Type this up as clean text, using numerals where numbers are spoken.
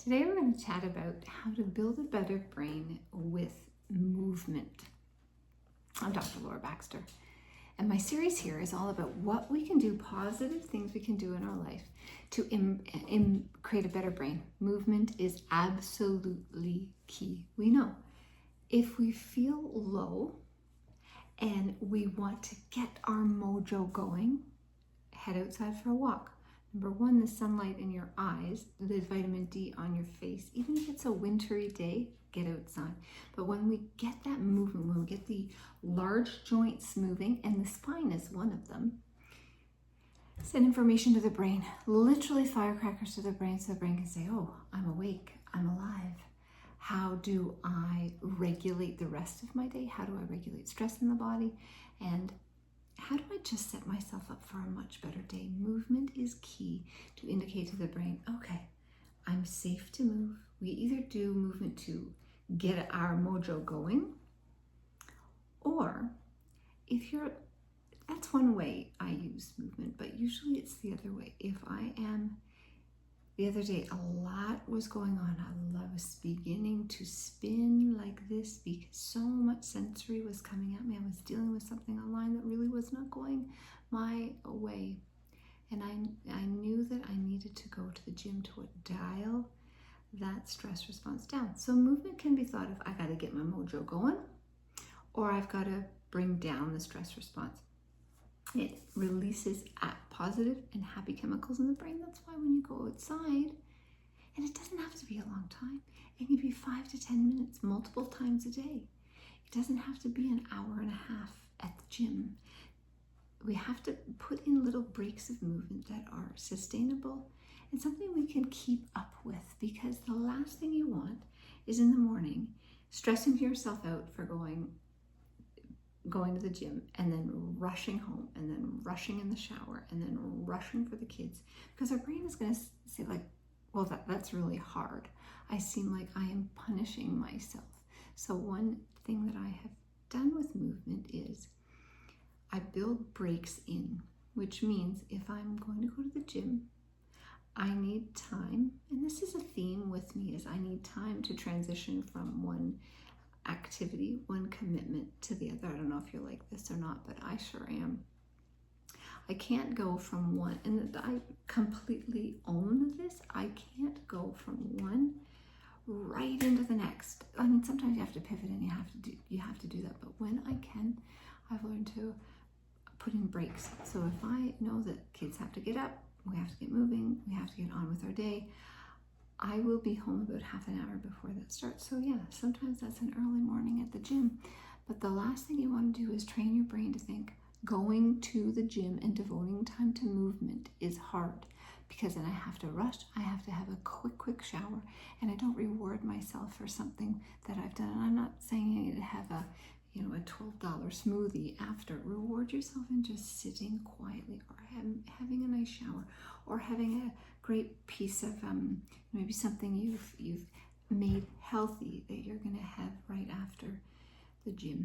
Today we're going to chat about how to build a better brain with movement. I'm Dr. Laura Baxter, and my series here is all about what we can do, positive things we can do in our life to create a better brain. Movement is absolutely key. We know if we feel low and we want to get our mojo going, head outside for a walk. Number one, the sunlight in your eyes, the vitamin D on your face. Even if it's a wintry day, get outside. But when we get that movement, when we get the large joints moving, and the spine is one of them, send information to the brain, literally firecrackers to the brain, so the brain can say, oh, I'm awake, I'm alive. How do I regulate the rest of my day? How do I regulate stress in the body? And how do I just set myself up for a much better day? Movement is key to indicate to the brain, okay, I'm safe to move. We either do movement to get our mojo going, or that's one way I use movement, but usually it's the other way. The other day, a lot was going on. I was beginning to spin like this because so much sensory was coming at me. I was dealing with something online that really was not going my way. And I knew that I needed to go to the gym to dial that stress response down. So movement can be thought of, I got to get my mojo going, or I've got to bring down the stress response. It releases positive and happy chemicals in the brain. That's why when you go outside, and it doesn't have to be a long time, it can be 5 to 10 minutes, multiple times a day. It doesn't have to be an hour and a half at the gym. We have to put in little breaks of movement that are sustainable and something we can keep up with, because the last thing you want is in the morning stressing yourself out for going to the gym and then rushing home and then rushing in the shower and then rushing for the kids, because our brain is going to say like, well, that's really hard. I seem like I am punishing myself. So one thing that I have done with movement is I build breaks in, which means if I'm going to go to the gym, I need time, and this is a theme with me, is I need time to transition from one activity, one commitment to the other. I don't know if you're like this or not, but I sure am. I can't go from one, and I completely own this, I can't go from one right into the next. I mean, sometimes you have to pivot and you have to do that, but when I can, I've learned to put in breaks. So if I know that kids have to get up, we have to get moving, we have to get on with our day, I will be home about half an hour before that starts. So yeah, sometimes that's an early morning at the gym. But the last thing you want to do is train your brain to think going to the gym and devoting time to movement is hard, because then I have to rush, I have to have a quick shower, and I don't reward myself for something that I've done. And I'm not saying you need to have a $12 smoothie after. Reward yourself in just sitting quietly, or having a nice shower, or having a great piece of maybe something you've made healthy that you're going to have right after the gym.